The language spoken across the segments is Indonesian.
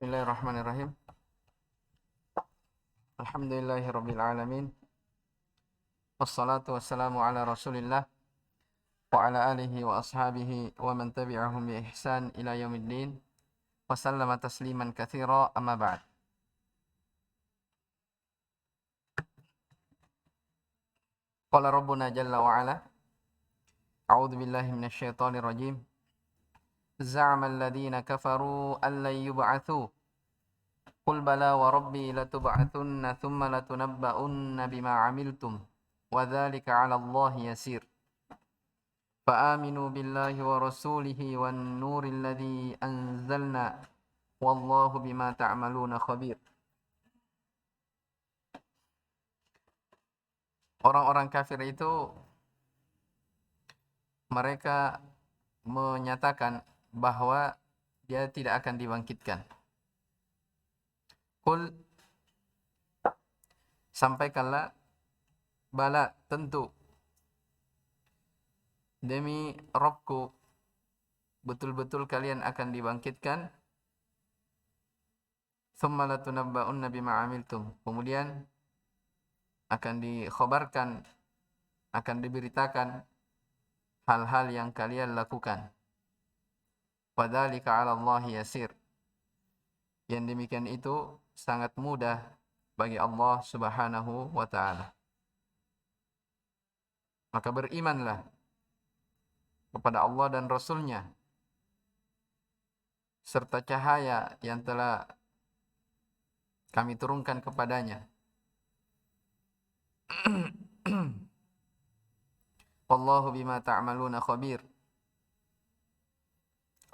Bismillahirrahmanirrahim. Alhamdulillahirabbil alamin. Wassalatu wassalamu ala Rasulillah wa ala alihi wa ashabihi wa man tabi'ahum bi ihsan ila yaumiddin. Wa sallama tasliman katsira, amma ba'd. Qala Rabbuna jalla wa ala, a'udzu billahi minasyaitonir rajim. Za'ama alladhina kafaru an lan yub'atsu. Qul bala wa rabbi latub'atsunna thumma latunabba'unna bima 'amiltum wa dzalika 'ala Allahi yasir. Fa'aminu billahi wa rasulihi wan nuril ladzi anzalna wallahu bima ta'maluna khabir. Orang-orang kafir itu mereka menyatakan bahwa dia tidak akan dibangkitkan. Qul, sampaikanlah, bala, tentu, demi Rabbku betul-betul kalian akan dibangkitkan. Tsumma latunabba'unna bima 'amiltum, kemudian akan dikhabarkan, akan diberitakan hal-hal yang kalian lakukan. Wa dzalika 'ala Allahi yasir, yang demikian itu sangat mudah bagi Allah Subhanahu wa ta'ala. Maka berimanlah kepada Allah dan Rasul-Nya serta cahaya yang telah kami turunkan kepadanya. Wallahu bima ta'maluna khabir.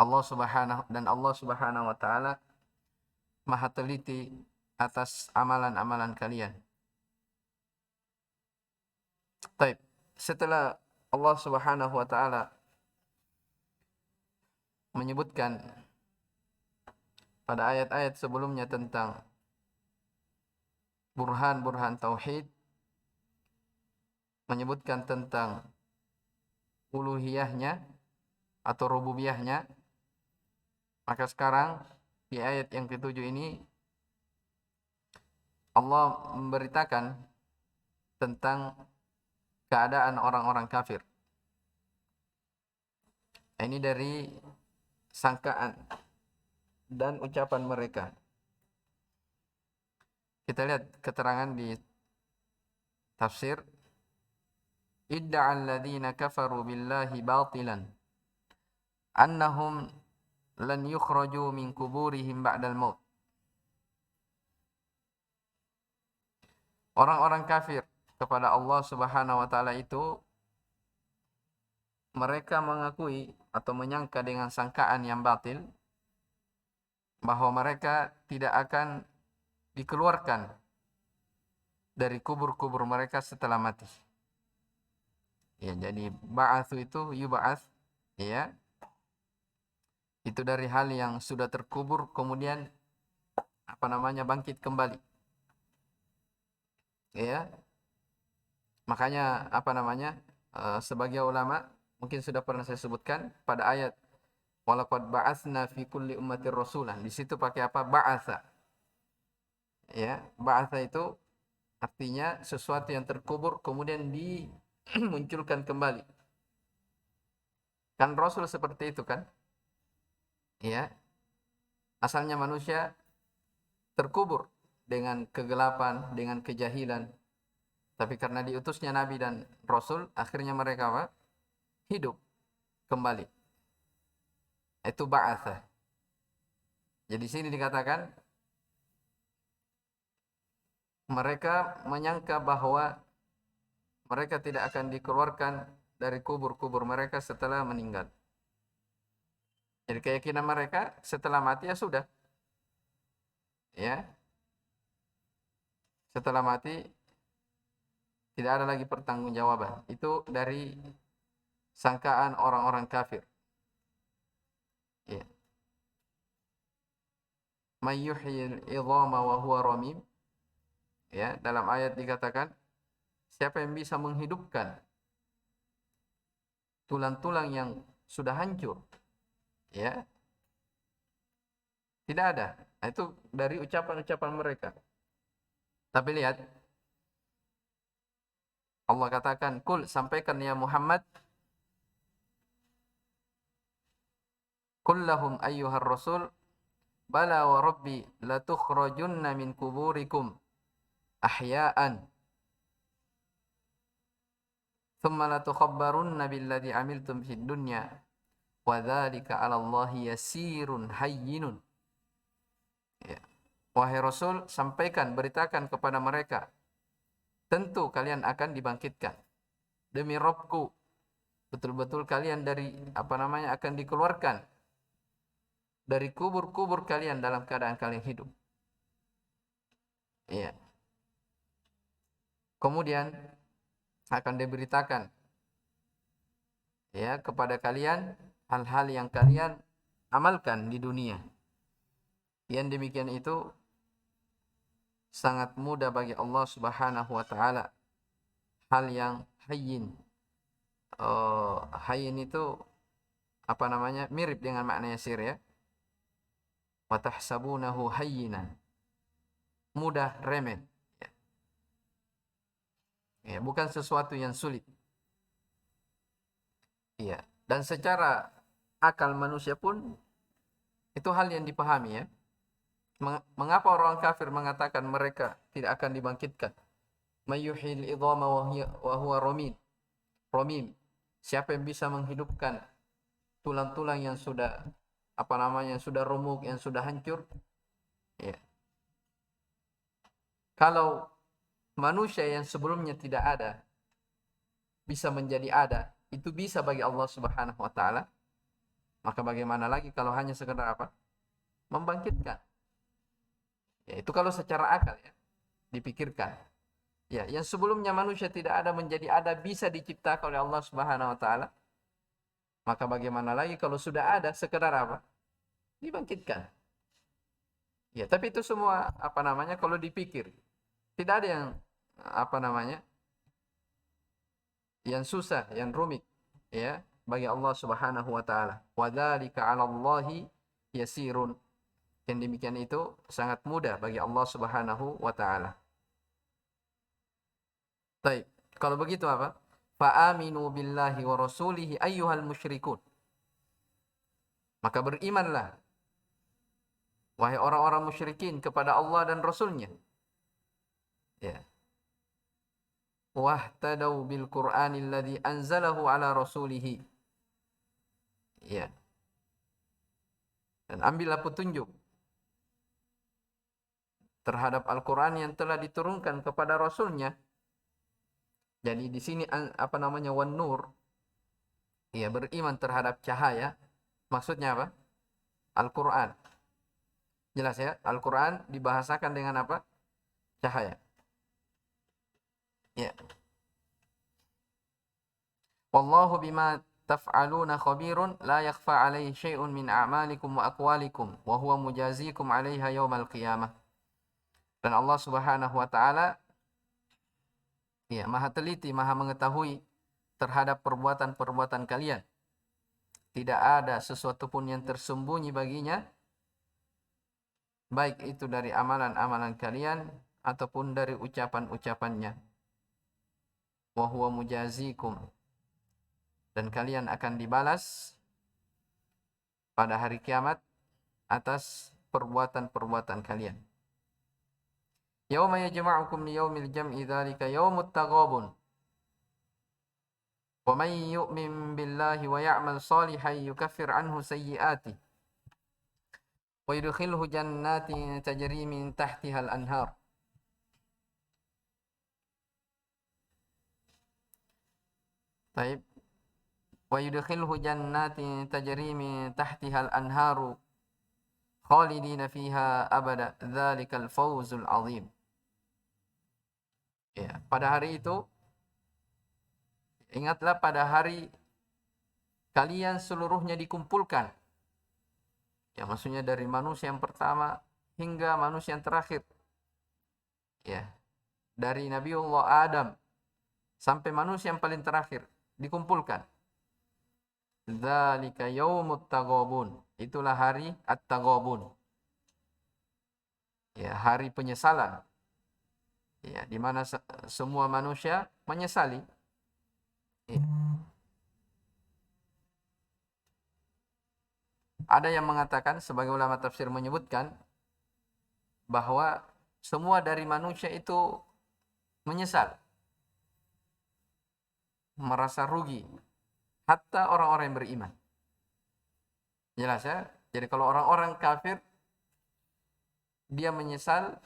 Allah Subhanahu wa ta'ala Maha teliti atas amalan-amalan kalian. Baik, setelah Allah Subhanahu wa ta'ala menyebutkan pada ayat-ayat sebelumnya tentang burhan-burhan tauhid, menyebutkan tentang uluhiyahnya atau rububiyahnya, maka sekarang di ayat yang ketujuh ini Allah memberitakan tentang keadaan orang-orang kafir. Ini dari sangkaan dan ucapan mereka. Kita lihat keterangan di tafsir. Idda'al ladzina kafaru billahi batilan annahum lan yukhraju min kuburihim ba'dal maut. Orang-orang kafir kepada Allah Subhanahu wa ta'ala itu mereka mengakui atau menyangka dengan sangkaan yang batil bahwa mereka tidak akan dikeluarkan dari kubur-kubur mereka setelah mati. Ya, jadi ba'atsu itu yub'ats, ya. Itu dari hal yang sudah terkubur kemudian bangkit kembali. Ya. Makanya sebagai ulama mungkin sudah pernah saya sebutkan pada ayat walaqad ba'atsna fi kulli ummatir rasulan. Di situ pakai apa? Ba'atsa. Ya, ba'atsa itu artinya sesuatu yang terkubur kemudian dimunculkan kembali. Kan Rasul seperti itu kan? Ya. Asalnya manusia terkubur dengan kegelapan, dengan kejahilan. Tapi karena diutusnya Nabi dan Rasul, akhirnya mereka apa? Hidup kembali. Itu ba'atsa. Jadi sini dikatakan mereka menyangka bahwa mereka tidak akan dikeluarkan dari kubur-kubur mereka setelah meninggal. Jadi keyakinan mereka setelah mati ya sudah. Ya. Setelah mati tidak ada lagi pertanggungjawaban. Itu dari sangkaan orang-orang kafir. Ya. May yuhyil idhama wa huwa ramim. Ya, dalam ayat dikatakan siapa yang bisa menghidupkan tulang-tulang yang sudah hancur? Ya. Tidak ada. Nah, itu dari ucapan-ucapan mereka. Tapi lihat, Allah katakan, "Kul, sampaikan ya Muhammad, kullahum ayyuhar rasul, bala wa rabbi latukhrajunna min kuburikum ahya'an thumma latukhabbarunna billadhi amiltum fid dunya wa dzalika 'ala Allahi yasirun hayyinun." Ya. Wahai Rasul, sampaikan, beritakan kepada mereka, tentu kalian akan dibangkitkan. Demi Rabbku, betul-betul kalian akan dikeluarkan dari kubur-kubur kalian dalam keadaan kalian hidup. Ya. Kemudian akan diberitakan ya kepada kalian hal-hal yang kalian amalkan di dunia. Yang demikian itu sangat mudah bagi Allah Subhanahu wa taala. Hal yang hayyin. Hayyin itu mirip dengan makna yasir ya. Wa tahsabunahu hayyinan. Mudah, remeh. Ya, bukan sesuatu yang sulit. Iya. Dan secara akal manusia pun itu hal yang dipahami ya. Mengapa orang kafir mengatakan mereka tidak akan dibangkitkan? Mayyuhil idhama wa huwa ramim. Siapa yang bisa menghidupkan tulang-tulang yang sudah sudah remuk, yang sudah hancur? Ya. Kalau manusia yang sebelumnya tidak ada bisa menjadi ada, itu bisa bagi Allah Subhanahu wa taala. Maka bagaimana lagi kalau hanya sekedar membangkitkan? Ya, itu kalau secara akal ya dipikirkan. Ya, yang sebelumnya manusia tidak ada menjadi ada bisa diciptakan oleh Allah Subhanahu wa taala. Maka bagaimana lagi kalau sudah ada sekedar dibangkitkan. Ya, tapi itu semua kalau dipikir tidak ada yang yang susah, yang rumit ya bagi Allah Subhanahu wa taala. Wa dzalika 'ala Allahi yasirun. Yang demikian itu sangat mudah bagi Allah Subhanahu wa taala. Baik, kalau begitu apa? Fa'aminu billahi wa rasulihi ayyuhal musyrikun. Maka berimanlah wahai orang-orang musyrikin kepada Allah dan Rasulnya. Ya. Wahtadau bil Qur'anil ladzi anzalahu ala rasulihi. Ya. Dan ambillah petunjuk terhadap Al-Qur'an yang telah diturunkan kepada Rasulnya. Jadi di sini wan nur. Ya, beriman terhadap cahaya. Maksudnya apa? Al-Qur'an. Jelas ya? Al-Qur'an dibahasakan dengan apa? Cahaya. Ya. Wallahu bima taf'aluna khabirun la yakhfa 'alaihi syai'un min a'malikum wa aqwalikum wa huwa mujazikum 'alaiha yaumal qiyamah. Dan Allah Subhanahu wa taala ya Maha teliti, Maha mengetahui terhadap perbuatan-perbuatan kalian. Tidak ada sesuatu pun yang tersembunyi baginya, baik itu dari amalan-amalan kalian ataupun dari ucapan-ucapannya. Wa huwa mujazikum. Dan kalian akan dibalas pada hari kiamat atas perbuatan-perbuatan kalian. Yauma yajma'ukum liyaumil jam'i dzalika yaumut taghabun. Wa may yu'min billahi wa ya'mal shalihan yukaffir anhu sayyi'atihi wa yudkhilhu jannatin tajri min tahtiha al-anhar. Baik. Wa yudkhilhu jannatin tajri min tahtiha al-anharu khalidina fiha abada dzalikal fawzul azim. Ya, pada hari itu ingatlah pada hari kalian seluruhnya dikumpulkan. Ya, maksudnya dari manusia yang pertama hingga manusia yang terakhir. Ya. Dari Nabiullah Adam sampai manusia yang paling terakhir dikumpulkan. Dzalika yaumut taghabun. Itulah hari at-taghabun. Ya, hari penyesalan. Ya, di mana semua manusia menyesali. Ya. Ada yang mengatakan, sebagai ulama tafsir menyebutkan bahwa semua dari manusia itu menyesal, merasa rugi, hatta orang-orang yang beriman. Jelas ya? Jadi kalau orang-orang kafir dia menyesal,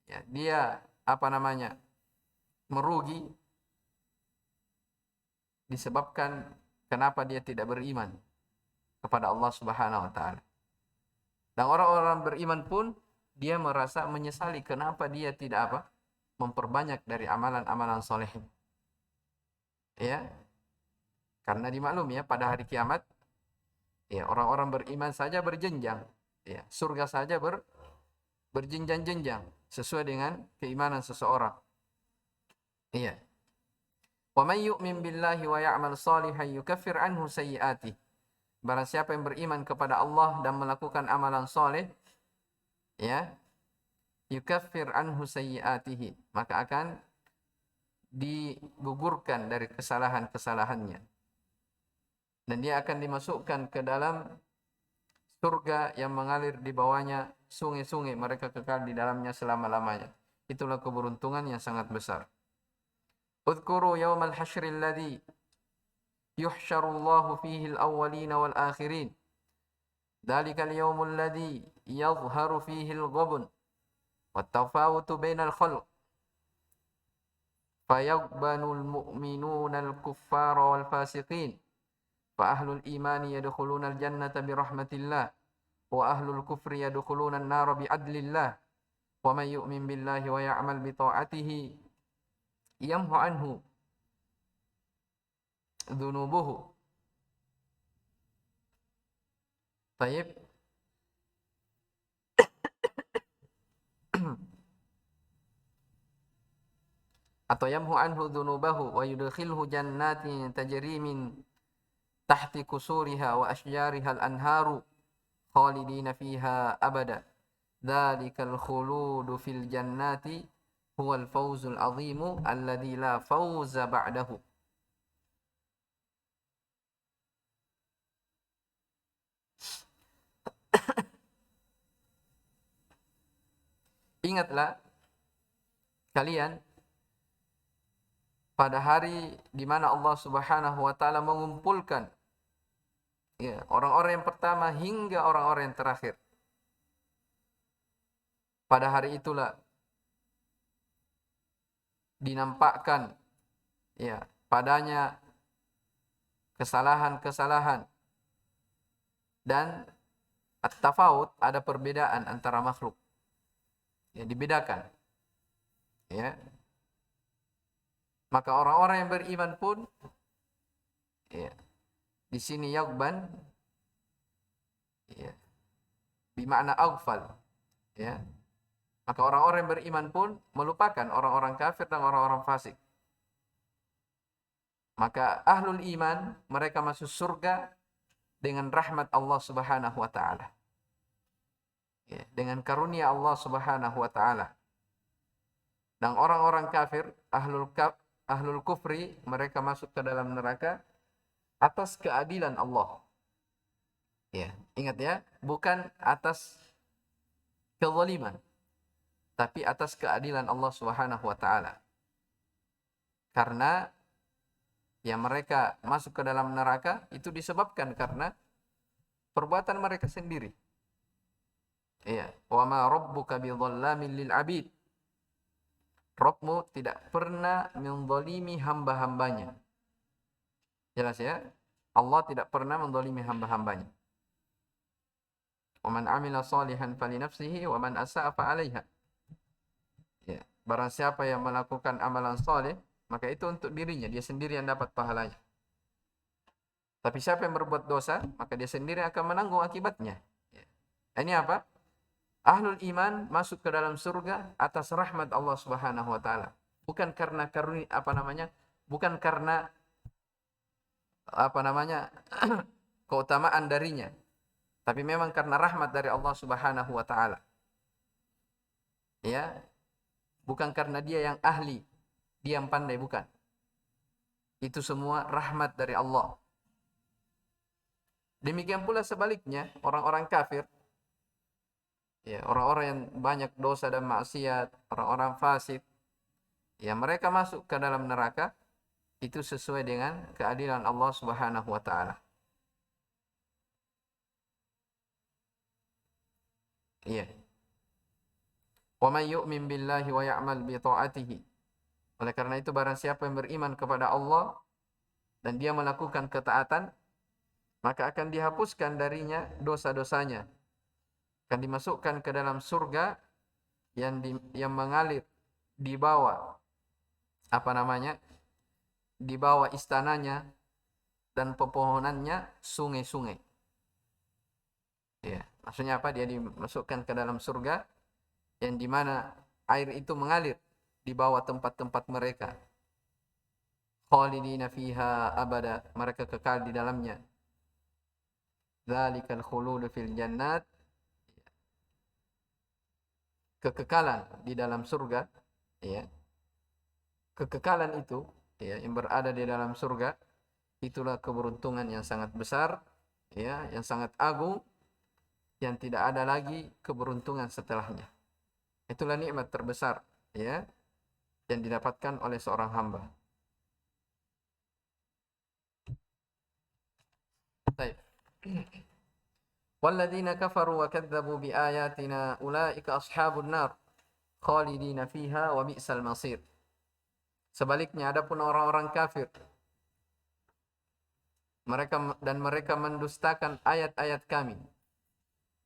ya, dia apa namanya? Merugi disebabkan kenapa dia tidak beriman kepada Allah Subhanahu wa taala. Dan orang-orang beriman pun dia merasa menyesali kenapa dia tidak apa? Memperbanyak dari amalan-amalan soleh. Ya, karena dimaklum ya pada hari kiamat ya orang-orang beriman saja berjenjang. Ya, surga saja berjenjang-jenjang sesuai dengan keimanan seseorang. Iya. Wa may yu'min billahi wa ya'mal shalihan yukaffir anhu sayyi'atih. Barang siapa yang beriman kepada Allah dan melakukan amalan soleh, ya, yukaffir anhu sayyi'atihi, maka akan digugurkan dari kesalahan-kesalahannya. Dan dia akan dimasukkan ke dalam surga yang mengalir di bawahnya sungai-sungai, mereka kekal di dalamnya selama-lamanya. Itulah keberuntungan yang sangat besar. Udhkuru yawmal hasyril ladzi yuhsyarullahu fihi al-awwalina wal akhirin. Dzalikal yawmul ladzi yadhharu fihi al-ghabn wat tafawutu bainal khalq. Fayaqbanul mu'minuna al-kuffara wal fasiqin. Fa ahlul imani yadkhuluna al-jannata bi rahmatillah wa ahlul kufri yadkhuluna an-nara bi adlillah. Wa may yu'min billahi wa ya'mal bi ta'atihi yamhu anhu dzunubuhu. Baik. Atau yamhu anhu dzunubahu wa yudkhilhu jannatin tajri min tahti kusuriha wa asjariha al-anharu khalidina fiha abada. Dzalikal khuludu fil jannati huwal fawzul azimu alladzi la fawza ba'dahu. Ingatlah kalian pada hari di mana Allah Subhanahu wa taala mengumpulkan ya orang-orang yang pertama hingga orang-orang yang terakhir. Pada hari itulah dinampakkan ya padanya kesalahan-kesalahan dan at-tafawut, ada perbedaan antara makhluk. Ya, dibedakan. Ya. Maka orang-orang yang beriman pun ya, di sini yaqban ya, bermakna aghfal ya. Maka orang-orang yang beriman pun melupakan orang-orang kafir dan orang-orang fasik. Maka ahlul iman mereka masuk surga dengan rahmat Allah Subhanahu wa taala. Ya, dengan karunia Allah Subhanahu wa taala. Dan orang-orang kafir, ahlul kufri, mereka masuk ke dalam neraka atas keadilan Allah. Ya, ingat ya, bukan atas kezaliman, tapi atas keadilan Allah Subhanahu wa taala. Karena yang mereka masuk ke dalam neraka itu disebabkan karena perbuatan mereka sendiri. Ya, wa ma rabbuka bidzallamin lil abid. Rabbmu tidak pernah menzalimi hamba-hambanya. Jelas ya? Allah tidak pernah menzalimi hamba-hambanya. Wa man 'amila shalihan falinafsihi wa man asa'a fa 'alaiha. Ya, barang siapa yang melakukan amalan saleh, maka itu untuk dirinya, dia sendiri yang dapat pahalanya. Tapi siapa yang berbuat dosa, maka dia sendiri akan menanggung akibatnya. Ya. Ini apa? Ahlul iman masuk ke dalam surga atas rahmat Allah Subhanahu wa taala. Bukan karena karunia bukan karena keutamaan darinya. Tapi memang karena rahmat dari Allah Subhanahu wa taala. Ya, bukan karena dia yang ahli, dia yang pandai, bukan. Itu semua rahmat dari Allah. Demikian pula sebaliknya, orang-orang kafir, ya, orang-orang yang banyak dosa dan maksiat, orang-orang fasik, ya mereka masuk ke dalam neraka itu sesuai dengan keadilan Allah Subhanahu wa taala. Iya. Wa may yu'min billahi wa ya'mal bi ta'atihi. Oleh karena itu barang siapa yang beriman kepada Allah dan dia melakukan ketaatan, maka akan dihapuskan darinya dosa-dosanya. Akan dimasukkan ke dalam surga yang mengalir di bawah apa namanya? Di bawah istananya dan pepohonannya sungai-sungai. Ya, maksudnya apa? Dia dimasukkan ke dalam surga yang dimana air itu mengalir di bawah tempat-tempat mereka. Khalidina fiha abada, mereka kekal di dalamnya. Dzalikal khuludu fil jannat, kekekalan di dalam surga, ya. Kekekalan itu, ya, yang berada di dalam surga, itulah keberuntungan yang sangat besar, ya, yang sangat agung, yang tidak ada lagi keberuntungan setelahnya. Itulah nikmat terbesar, ya, yang didapatkan oleh seorang hamba. Baik. Walladzina kafaru wa kadzdzabu biayatina ulaika ashabun nar khalidina fiha wa bi'sal masir. Sebaliknya adapun orang-orang kafir, mereka mendustakan ayat-ayat kami.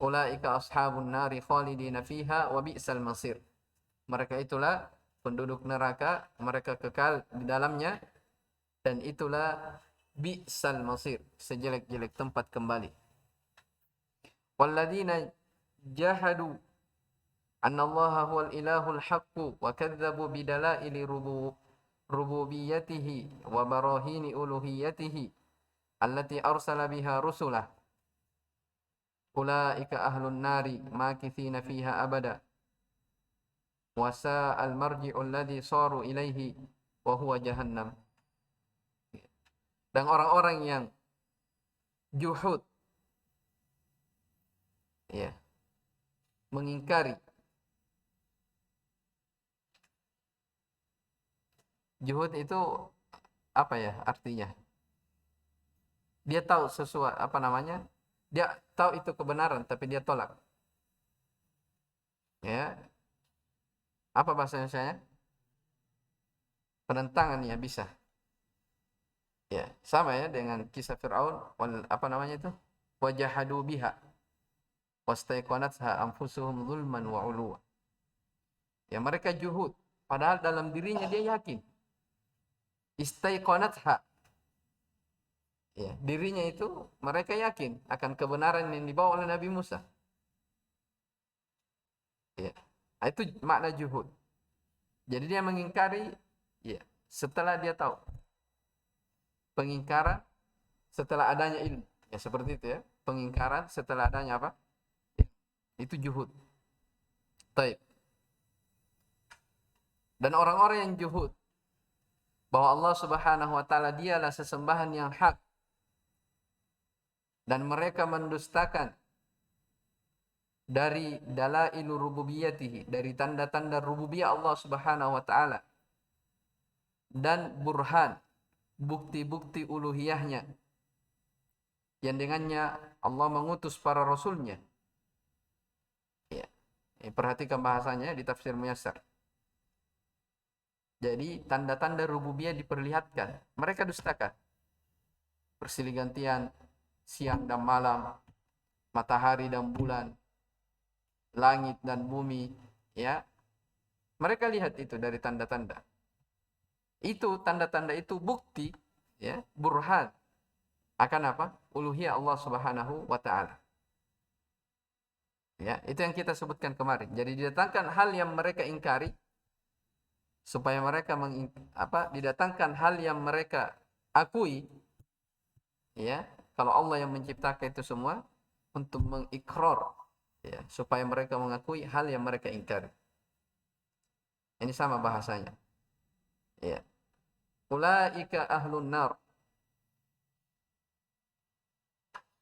Ulaika ashabun nari khalidina fiha wa bi'sal masir. Mereka itulah penduduk neraka, mereka kekal di dalamnya, dan itulah bi'sal masir, sejelek-jelek tempat kembali. Walladzina jahadu annallaha huwal ilahul haqqu wa kadzdzabu bidalaili rububiyyatihi wa barahini uluhiyyatihi allati arsala biha rusulah ulaika ahlun nari makithina fiha abada wa sa'al marji'u alladhi saru ilaihi wa huwa jahannam. Dan orang-orang yang juhud, ya, mengingkari. Juhud itu apa ya artinya? Dia tahu sesuatu, apa namanya? Dia tahu itu kebenaran tapi dia tolak. Ya. Apa bahasa Indonesianya? Penentangan, ya, bisa. Ya, sama ya dengan kisah Firaun, apa namanya itu? Wajahadu biha wastaiqanatha anfusuhum zulman wa uluwa. Ya, mereka juhud padahal dalam dirinya dia yakin. Istaiqanatha, ya, dirinya itu mereka yakin akan kebenaran yang dibawa oleh Nabi Musa. Ya. Itu makna juhud. Jadi dia mengingkari, ya, setelah dia tahu. Pengingkaran setelah adanya ilmu. Ya, seperti itu ya. Pengingkaran setelah adanya apa? Itu juhud. Taib. Dan orang-orang yang juhud bahwa Allah Subhanahu wa taala dialah sesembahan yang hak, dan mereka mendustakan dari dalailu rububiyatihi, dari tanda-tanda rububiyah Allah Subhanahu wa taala, dan burhan, bukti-bukti uluhiyahnya yang dengannya Allah mengutus para rasulnya. Ya. Perhatikan bahasanya di tafsir Muyassar. Jadi tanda-tanda rububiyah diperlihatkan, mereka dustakan. Bersilih gantian siang dan malam, matahari dan bulan, langit dan bumi, ya. Mereka lihat itu dari tanda-tanda. Itu tanda-tanda itu bukti, ya, burhan akan apa? Uluhiyah Allah Subhanahu wa taala. Ya, itu yang kita sebutkan kemarin. Jadi didatangkan hal yang mereka ingkari supaya mereka didatangkan hal yang mereka akui, ya, kalau Allah yang menciptakan itu semua, untuk mengikrar, ya, supaya mereka mengakui hal yang mereka ingkari. Ini sama bahasanya. Ya. Ulaika ahlun nar.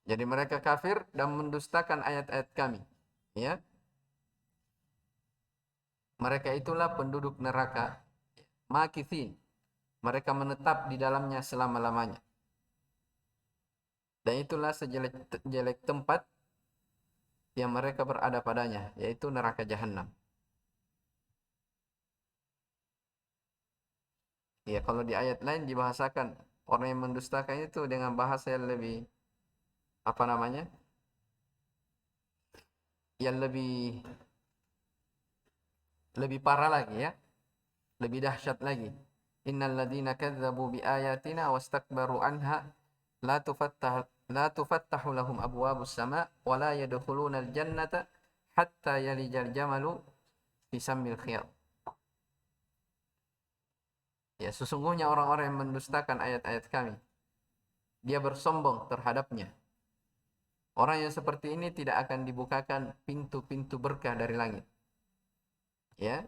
Jadi mereka kafir dan mendustakan ayat-ayat kami. Ya. Mereka itulah penduduk neraka. Makithin. Mereka menetap di dalamnya selama-lamanya. Dan itulah sejelek-jelek tempat yang mereka berada padanya, yaitu neraka jahanam. Ya, kalau di ayat lain dibahasakan orang yang mendustakan itu dengan bahasa yang lebih apa namanya? Yang lebih parah lagi ya, lebih dahsyat lagi. Innal ladzina kadzdzabu biayatina wastakbaru anha la tufattahu lahum abwabus sama wa la yadkhulunal jannata hatta yalijal jamalu fi sammil khiyat. Ya, sesungguhnya orang-orang yang mendustakan ayat-ayat kami, dia bersombong terhadapnya. Orang yang seperti ini tidak akan dibukakan pintu-pintu berkah dari langit. Ya.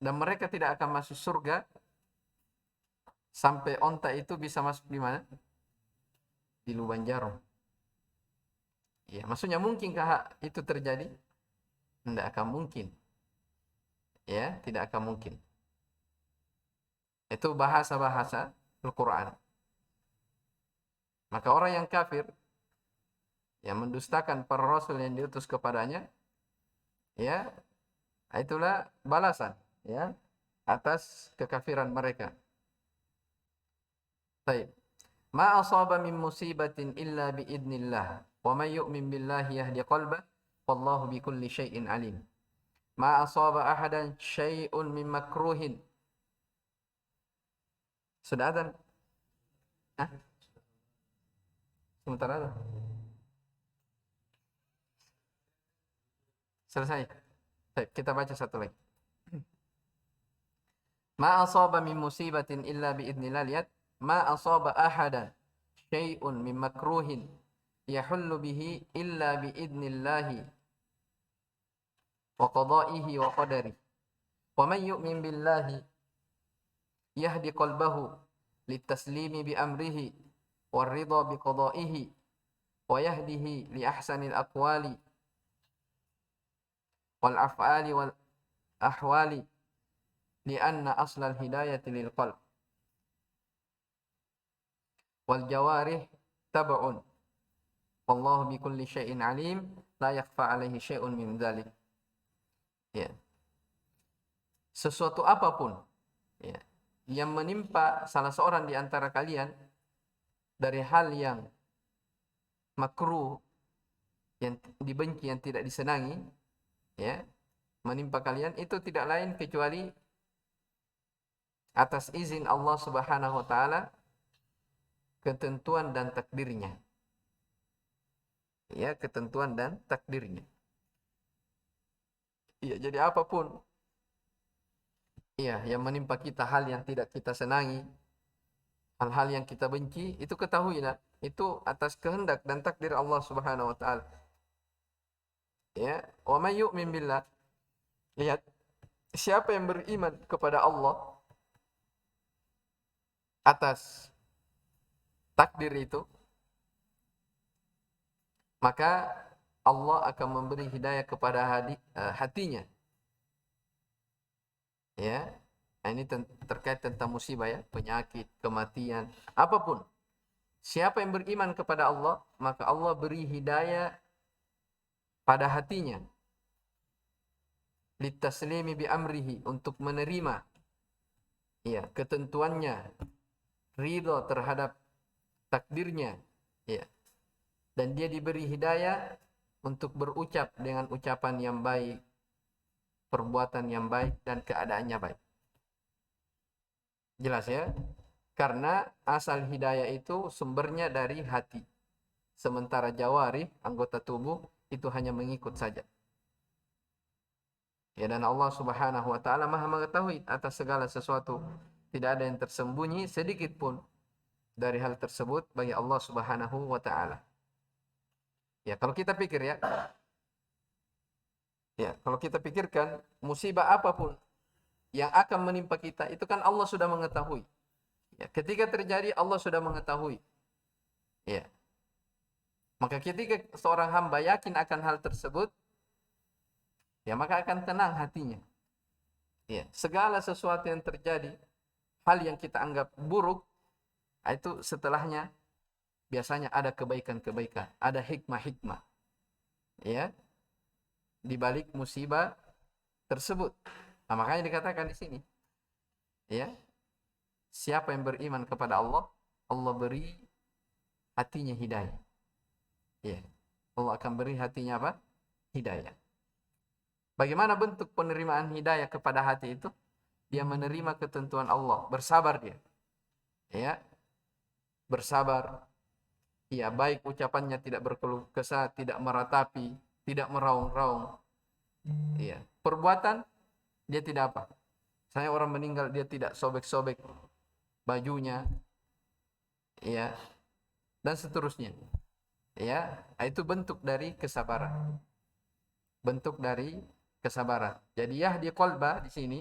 Dan mereka tidak akan masuk surga sampai onta itu bisa masuk di mana? Di lubang jarum. Ya, maksudnya mungkinkah itu terjadi? Tidak akan mungkin. Ya, tidak akan mungkin. Itu bahasa-bahasa Al-Quran. Maka orang yang kafir, yang mendustakan para rasul yang diutus kepadanya, ya, itulah balasan, ya, atas kekafiran mereka. Baik. Ma asaba min musibatin illa biidnillah. Wa may yu'min billahi yahdi qalbah. Wallahu bikulli syai'in alim. Ma asaba ahadan syai'un min makruhin. Sudah ada? Hah? Sebentar ada. Selesai. Baik, kita baca satu lagi. Ma asaba min musibatin illa biidnillah. Lihat. Ma asaba ahadan syai'un min makruhin yahullu bihi illa biidnillahi wa qada'ihi wa qadarihi. Wa man yu'min billahi yahdi qalbahu litaslimi bi amrihi warida bi qada'ihi wa yahdihi li ahsanil aqwali wal af'ali wal ahwali li anna aslal hidayati lil qalb wal jawarih tab'un wallahu bi kulli syai'in alim la yakhfa alaihi syai'un min dzalik. Ya. Sesuatu apapun, ya, yang menimpa salah seorang di antara kalian dari hal yang makruh, yang dibenci, yang tidak disenangi, ya, menimpa kalian, itu tidak lain kecuali atas izin Allah Subhanahu wa taala, ketentuan dan takdirnya. Ya, ketentuan dan takdirnya. Iya, jadi apapun yang menimpa kita, hal yang tidak kita senangi, hal-hal yang kita benci, itu ketahuilah, itu atas kehendak dan takdir Allah Subhanahu wa taala. Ya, wa may yu'min billah. Lihat, siapa yang beriman kepada Allah atas takdir itu, maka Allah akan memberi hidayah kepada hatinya. Ya, nah, ini terkait tentang musibah ya, penyakit, kematian, apapun. Siapa yang beriman kepada Allah, maka Allah beri hidayah pada hatinya. Litaslimi bi amrihi, untuk menerima ya ketentuannya, ridho terhadap takdirnya, ya. Dan dia diberi hidayah untuk berucap dengan ucapan yang baik, perbuatan yang baik, dan keadaannya baik. Jelas ya? Karena asal hidayah itu sumbernya dari hati. Sementara jawarih, anggota tubuh, itu hanya mengikut saja. Ya, dan Allah Subhanahu wa taala Maha mengetahui atas segala sesuatu. Tidak ada yang tersembunyi sedikit pun dari hal tersebut bagi Allah Subhanahu wa taala. Ya, kalau kita pikir ya, kalau kita pikirkan musibah apapun yang akan menimpa kita itu kan Allah sudah mengetahui. Ya, ketika terjadi Allah sudah mengetahui. Ya. Maka ketika seorang hamba yakin akan hal tersebut, ya maka akan tenang hatinya. Ya, segala sesuatu yang terjadi, hal yang kita anggap buruk, itu setelahnya biasanya ada kebaikan-kebaikan, ada hikmah-hikmah. Ya, di balik musibah tersebut. Nah, makanya dikatakan di sini, ya, siapa yang beriman kepada Allah, Allah beri hatinya hidayah. Ya, Allah akan beri hatinya apa? Hidayah. Bagaimana bentuk penerimaan hidayah kepada hati itu? Dia menerima ketentuan Allah, bersabar dia. Ya, bersabar. Ya, baik ucapannya tidak berkeluh kesah, tidak meratapi, tidak meraung-raung. Ya, perbuatan dia tidak apa? Saya orang meninggal dia tidak sobek-sobek bajunya, ya, dan seterusnya. Ya, itu bentuk dari kesabaran. Bentuk dari kesabaran. Jadi yahdi qalba di sini,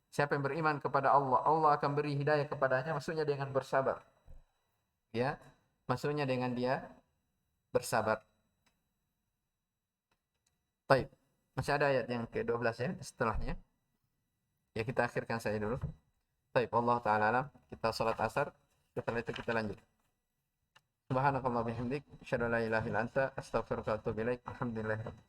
siapa yang beriman kepada Allah, Allah akan beri hidayah kepadanya, maksudnya dengan bersabar. Ya, maksudnya dengan dia bersabar. Baik. Masih ada ayat yang ke-12 ya setelahnya. Ya kita akhirkan saja dulu. Baik, Allah taala alam. Kita salat asar, setelah itu kita lanjut. Subhanakallah bihamdik, asyhadu an la ilaha illa anta, astaghfiruka wa atubu ilaik. Alhamdulillah.